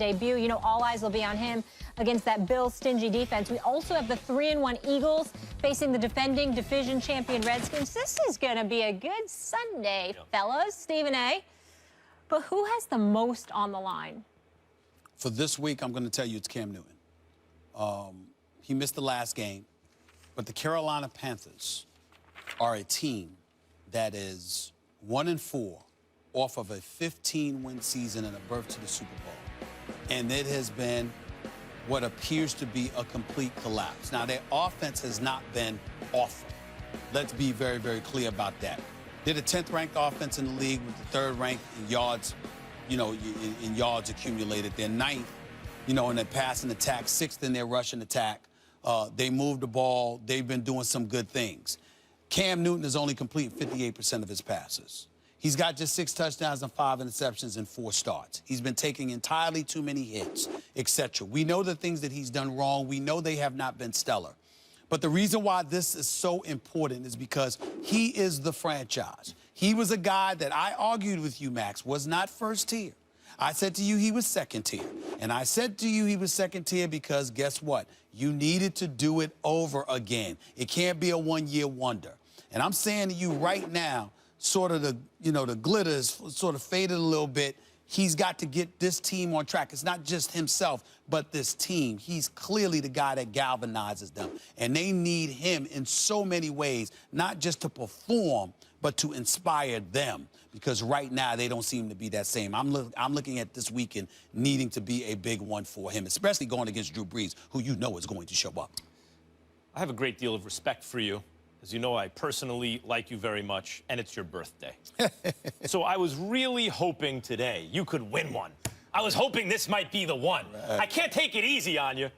debut. You know, all eyes will be on him against that Bills stingy defense. We also have the 3-1 Eagles facing the defending division champion Redskins. This is going to be a good Sunday, fellas. Stephen A. But who has the most on the line? For this week, I'm going to tell you it's Cam Newton. He missed the last game, but the Carolina Panthers are a team that is 1-4 off of a 15-win season and a berth to the Super Bowl. And it has been what appears to be a complete collapse. Now, their offense has not been awful. Let's be very, very clear about that. They're the 10th-ranked offense in the league with the 3rd-ranked in yards, in yards accumulated. They're 9th, in their passing attack, 6th in their rushing attack. They move the ball. They've been doing some good things. Cam Newton has only completed 58% of his passes. He's got just 6 touchdowns and 5 interceptions in 4 starts. He's been taking entirely too many hits, etc. We know the things that he's done wrong. We know they have not been stellar. But the reason why this is so important is because he is the franchise. He was a guy that I argued with you, Max, was not first tier. I said to you he was second tier. And I said to you he was second tier because guess what? You needed to do it over again. It can't be a one-year wonder. And I'm saying to you right now, sort of the glitter is sort of faded a little bit. He's got to get this team on track. It's not just himself, but this team. He's clearly the guy that galvanizes them. And they need him in so many ways, not just to perform, but to inspire them. Because right now, they don't seem to be that same. I'm looking at this weekend needing to be a big one for him, especially going against Drew Brees, who you know is going to show up. I have a great deal of respect for you. As you know, I personally like you very much, and it's your birthday. So I was really hoping today you could win one. I was hoping this might be the one. Right. I can't take it easy on you.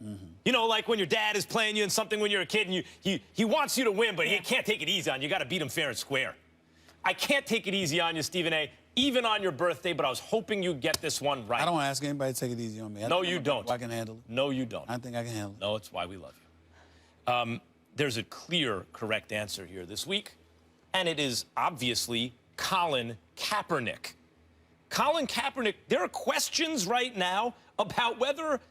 Mm-hmm. You know, like when your dad is playing you in something when you're a kid, and he wants you to win, but he can't take it easy on you. You got to beat him fair and square. I can't take it easy on you, Stephen A., even on your birthday, but I was hoping you'd get this one right. I don't ask anybody to take it easy on me. No, you don't. I can handle it. No, you don't. I think I can handle it. No, it's why we love you. There's a clear, correct answer here this week, and it is obviously Colin Kaepernick. Colin Kaepernick, there are questions right now about whether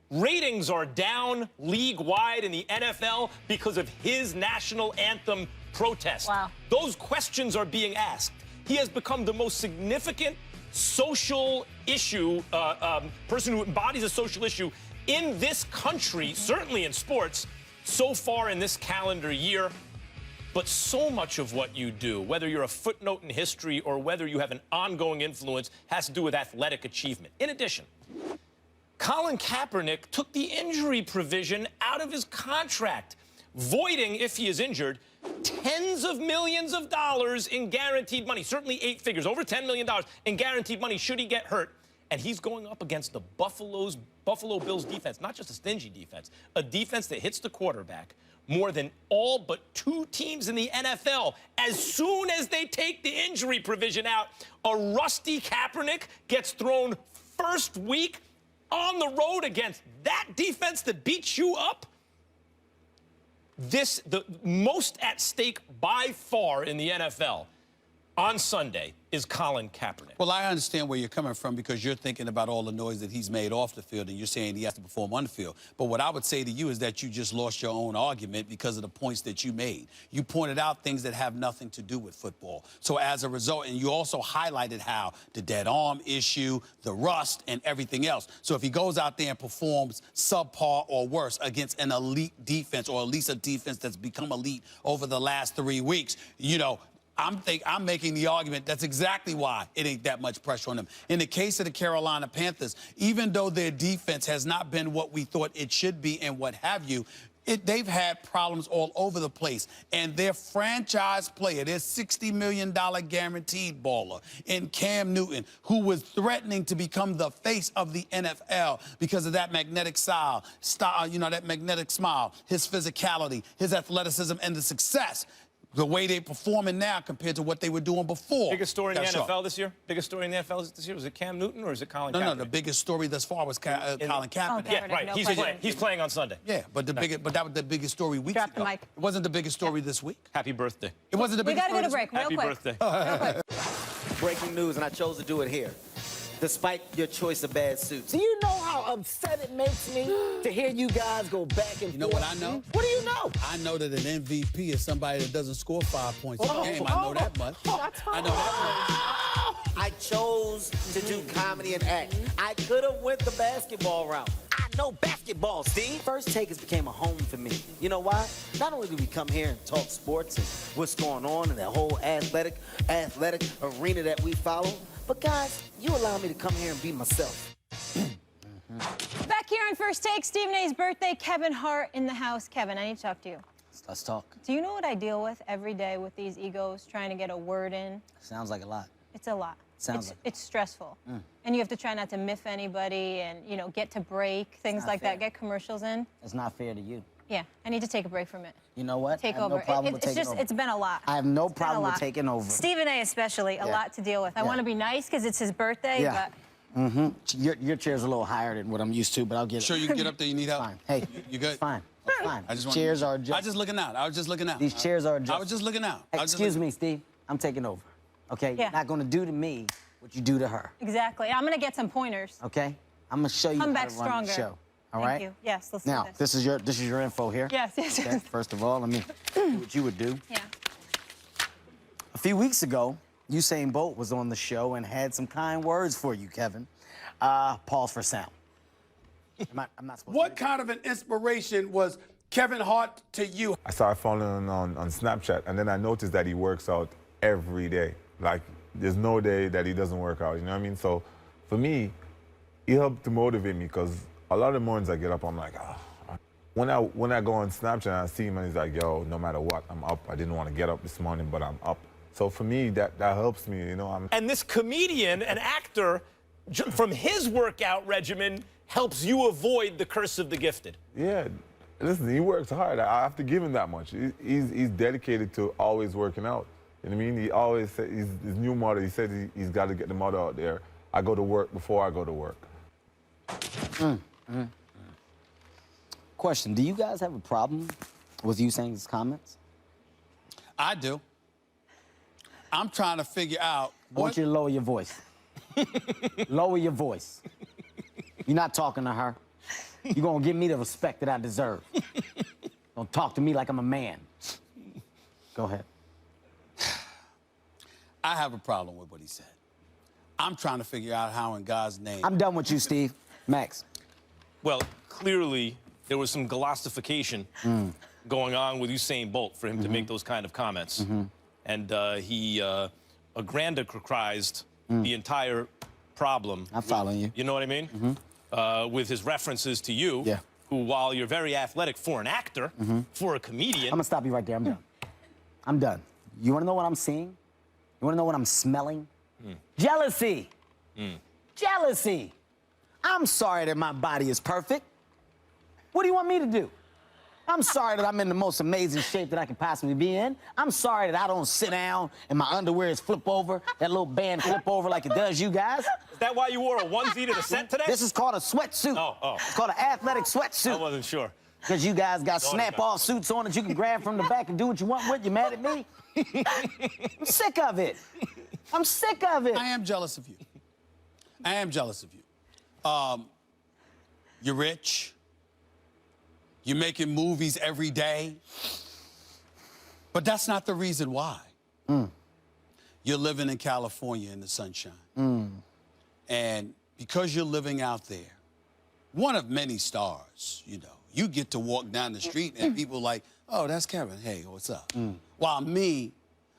ratings are down league-wide in the NFL because of his national anthem protest. Wow. Those questions are being asked. He has become the most significant social issue, person who embodies a social issue in this country, certainly in sports, so far in this calendar year. But so much of what you do, whether you're a footnote in history or whether you have an ongoing influence, has to do with athletic achievement. In addition, Colin Kaepernick took the injury provision out of his contract, voiding, if he is injured, tens of millions of dollars in guaranteed money, certainly 8 figures, over $10 million in guaranteed money should he get hurt. And he's going up against the Buffalo Bills defense, not just a stingy defense, a defense that hits the quarterback more than all but 2 teams in the NFL. As soon as they take the injury provision out, a rusty Kaepernick gets thrown first week on the road against that defense that beats you up. The most at stake by far in the NFL on Sunday is Colin Kaepernick. Well, I understand where you're coming from because you're thinking about all the noise that he's made off the field and you're saying he has to perform on the field. But what I would say to you is that you just lost your own argument because of the points that you made. You pointed out things that have nothing to do with football. So as a result, and you also highlighted how the dead arm issue, the rust, and everything else. So if he goes out there and performs subpar or worse against an elite defense, or at least a defense that's become elite over the last 3 weeks, I'm making the argument that's exactly why it ain't that much pressure on them. In the case of the Carolina Panthers, even though their defense has not been what we thought it should be and what have you, they've had problems all over the place. And their franchise player, their $60 million guaranteed baller in Cam Newton, who was threatening to become the face of the NFL because of that magnetic style, that magnetic smile, his physicality, his athleticism, and the success. The way they're performing now compared to what they were doing before. Biggest story in the NFL this year? Biggest story in the NFL this year? Was it Cam Newton or is it Colin Kaepernick? No, the biggest story thus far was Colin Kaepernick. Yeah, right. He's playing on Sunday. Yeah, but that was the biggest story weeks ago. It wasn't the biggest story this week. Happy birthday. It wasn't the biggest story. We got to go to break real quick. Happy birthday. Breaking news, and I chose to do it here. despite your choice of bad suits. Do you know how upset it makes me to hear you guys go back and forth? You know what I know? What do you know? I know that an MVP is somebody that doesn't score 5 points a game. I know that much. I know that much. I chose to do comedy and act. I could have went the basketball route. I know basketball, Steve. First Take has became a home for me. You know why? Not only do we come here and talk sports and what's going on in that whole athletic arena that we follow, but guys, you allow me to come here and be myself. Back here on First Take, Stephen A's birthday, Kevin Hart in the house. Kevin, I need to talk to you. Let's talk. Do you know what I deal with every day with these egos trying to get a word in? Sounds like a lot. It's a lot. Sounds like it's stressful. And you have to try not to miff anybody and, you know, get to break, things like that, get commercials in. It's not fair to you. Yeah, I need to take a break from it. You know what? Take I have over. no problem with it's taking just, over. it's been a lot. I have no It's been a problem with lot. taking over. Stephen A. especially, a lot to deal with. I want to be nice because it's his birthday, Yeah. but... Your chair's a little higher than what I'm used to, but I'll get it. Sure you can get up there? You need help? Fine. Hey, You good? It's fine. It's fine. I just Chairs are I was adjusted. just looking out. I was just looking out. These chairs are adjusted. I was just looking out. Excuse me, Steve. I'm taking over. Okay? Yeah. You're not going to do to me what you do to her. Exactly. I'm going to get some pointers. Okay? I'm going to show you Come how back to run stronger. the show. All Thank right? you. Yes, let's Now, do this. this is your info here. Yes, yes, Okay? yes. First of all, let me do what you would do. Yeah. A few weeks ago, Usain Bolt was on the show and had some kind words for you, Kevin. Pause for sound. I'm not supposed What to. kind of an inspiration was Kevin Hart to you? I started following on Snapchat, and then I noticed that he works out every day. Like, there's no day that he doesn't work out, you know what I mean? So, for me, he helped to motivate me, because a lot of the mornings I get up, I'm like, oh. When I go on Snapchat and I see him and he's like, yo, no matter what, I'm up. I didn't want to get up this morning, but I'm up. So for me, that helps me, you know. And this comedian and actor, from his workout regimen, helps you avoid the curse of the gifted. Yeah, listen, he works hard. I have to give him that much. He's dedicated to always working out. You know what I mean? He always said, his new motto, he said he's got to get the motto out there. I go to work before I go to work. Question, do you guys have a problem with Usain's comments? I do. I'm trying to figure out I want you to lower your voice. Lower your voice. You're not talking to her. You're going to give me the respect that I deserve. Don't talk to me like I'm a man. Go ahead. I have a problem with what he said. I'm trying to figure out how in God's name. I'm done with you, Steve. Max. Well, clearly, there was some glossification going on with Usain Bolt for him to make those kind of comments. And he aggrandized the entire problem. I'm following you. You know what I mean? With his references to you, Yeah. who, while you're very athletic for an actor, for a comedian, I'm going to stop you right there. I'm done. I'm done. You want to know what I'm seeing? You want to know what I'm smelling? Jealousy. Jealousy. I'm sorry that my body is perfect. What do you want me to do? I'm sorry that I'm in the most amazing shape that I can possibly be in. I'm sorry that I don't sit down and my underwear is flip over, that little band flip over like it does you guys. is that why you wore a onesie to the set today? This is called a sweatsuit. Oh. It's called an athletic I sweatsuit. wasn't sure. Because you guys got Thought snap-off suits on that you can grab from the back and do what you want with. You mad at me? I'm sick of it. I'm sick of it. I am jealous of you. I am jealous of you. You're rich. You're making movies every day. But that's not the reason why. You're living in California in the sunshine. And because you're living out there, one of many stars, you know, you get to walk down the street and people like, oh, that's Kevin. Hey, what's up? While me,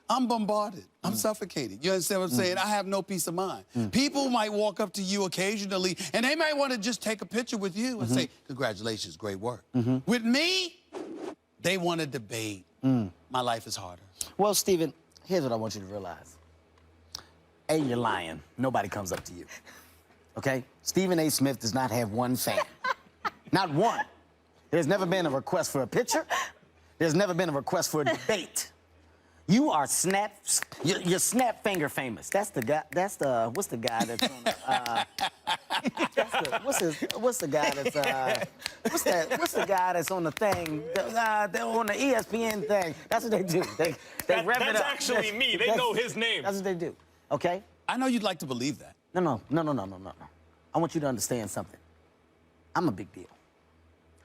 I'm bombarded. I'm suffocated. You understand what I'm saying? I have no peace of mind. People might walk up to you occasionally, and they might want to just take a picture with you and say, congratulations, great work. With me, they want to debate. My life is harder. Well, Stephen, here's what I want you to realize. A, you're lying. Nobody comes up to you. Okay? Stephen A. Smith does not have one fan. Not one. There's never been a request for a picture. There's never been a request for a debate. You are you're snap finger famous. That's the guy. What's the guy that's on the, what's the guy that's what's the guy that's on the thing? They're on the ESPN thing. That's what they do. They rev it That's up. actually me. They know his name. That's what they do. Okay. I know you'd like to believe that. No. I want you to understand something. I'm a big deal.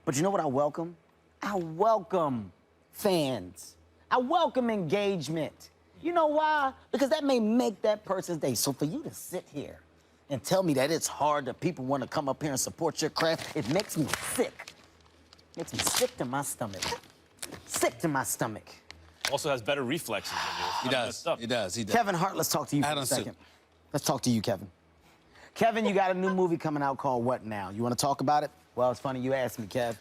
But you know what I welcome? I welcome fans. I welcome engagement. You know why? Because that may make that person's day. So for you to sit here and tell me that it's hard that people want to come up here and support your craft, it makes me sick. It makes me sick to my stomach. Sick to my stomach. Also has better reflexes than you. He does. Kevin Hart, let's talk to you for a second. Let's talk to you, Kevin. Kevin, you got a new movie coming out called What Now? You want to talk about it? Well, it's funny you asked me, Kev.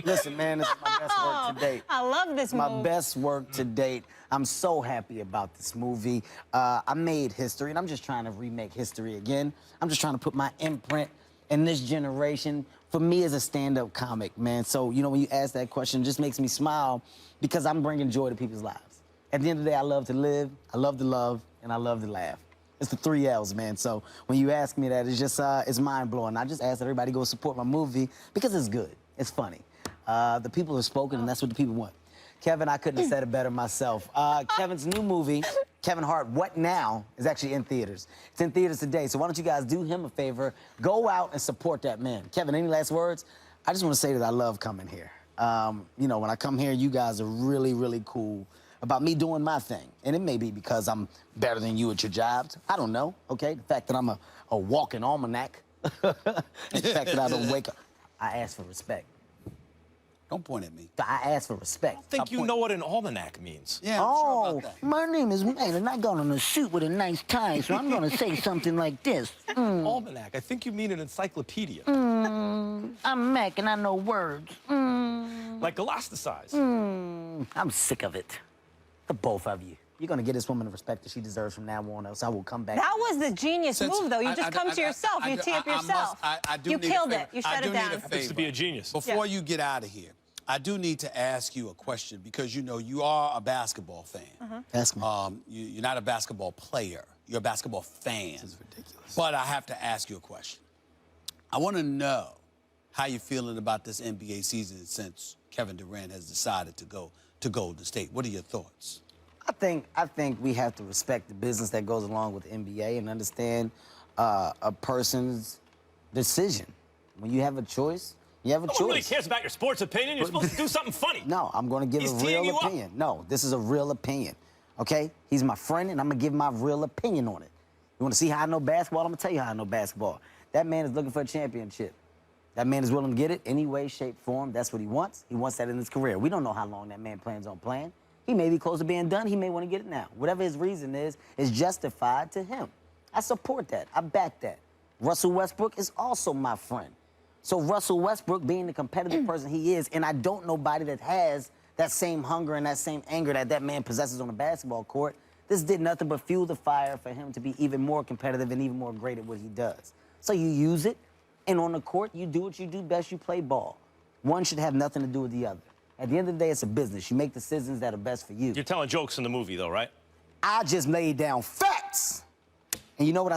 Listen, man, this is my best work to date. I love this movie. My best work to date. I'm so happy about this movie. I made history, and I'm just trying to remake history again. I'm just trying to put my imprint in this generation. For me as a stand-up comic, man. So, you know, when you ask that question, it just makes me smile because I'm bringing joy to people's lives. At the end of the day, I love to live, I love to love, and I love to laugh. It's the 3 L's, man. So when you ask me that, it's just, it's mind-blowing. I just ask everybody to go support my movie because it's good. It's funny. The people have spoken, and that's what the people want. Kevin, I couldn't have said it better myself. Kevin's new movie, Kevin Hart, What Now, is actually in theaters. It's in theaters today, so why don't you guys do him a favor, go out and support that man. Kevin, any last words? I just want to say that I love coming here. You know, when I come here, you guys are really, really cool about me doing my thing. And it may be because I'm better than you at your jobs. I don't know, okay? The fact that I'm a walking almanac. The fact that I don't wake up. I ask for respect. Don't point at me. I ask for respect. I think you know what an almanac means. Yeah, I'm sure about that. My name is Matt, and I got on a suit with a nice tie, so I'm gonna say something like this. Almanac. I think you mean an encyclopedia. I'm Mac, and I know words. Like elasticize. I'm sick of it. The both of you. You're gonna get this woman the respect that she deserves from now on, else I will come back. That was the genius move, though. You just come to yourself. You tee up yourself. You killed it. You shut it down. Happens to be a genius. Before you get out of here, I do need to ask you a question because, you know, you are a basketball fan. Ask me. You're not a basketball player. You're a basketball fan. This is ridiculous. But I have to ask you a question. I want to know how you're feeling about this NBA season since Kevin Durant has decided to go to Golden State. What are your thoughts? I think we have to respect the business that goes along with the NBA and understand a person's decision. When you have a choice, you have a choice. No one really cares about your sports opinion. You're supposed to do something funny. No, I'm going to give He's a teeing real you up. opinion. No, this is a real opinion, okay? He's my friend, and I'm going to give my real opinion on it. You want to see how I know basketball? I'm going to tell you how I know basketball. That man is looking for a championship. That man is willing to get it any way, shape, form. That's what he wants. He wants that in his career. We don't know how long that man plans on playing. He may be close to being done. He may want to get it now. Whatever his reason is justified to him. I support that. I back that. Russell Westbrook is also my friend. So Russell Westbrook, being the competitive person he is, and I don't know nobody that has that same hunger and that same anger that that man possesses on the basketball court, this did nothing but fuel the fire for him to be even more competitive and even more great at what he does. So you use it, and on the court, you do what you do best, you play ball. One should have nothing to do with the other. At the end of the day, it's a business. You make decisions that are best for you. You're telling jokes in the movie, though, right? I just laid down facts. And you know what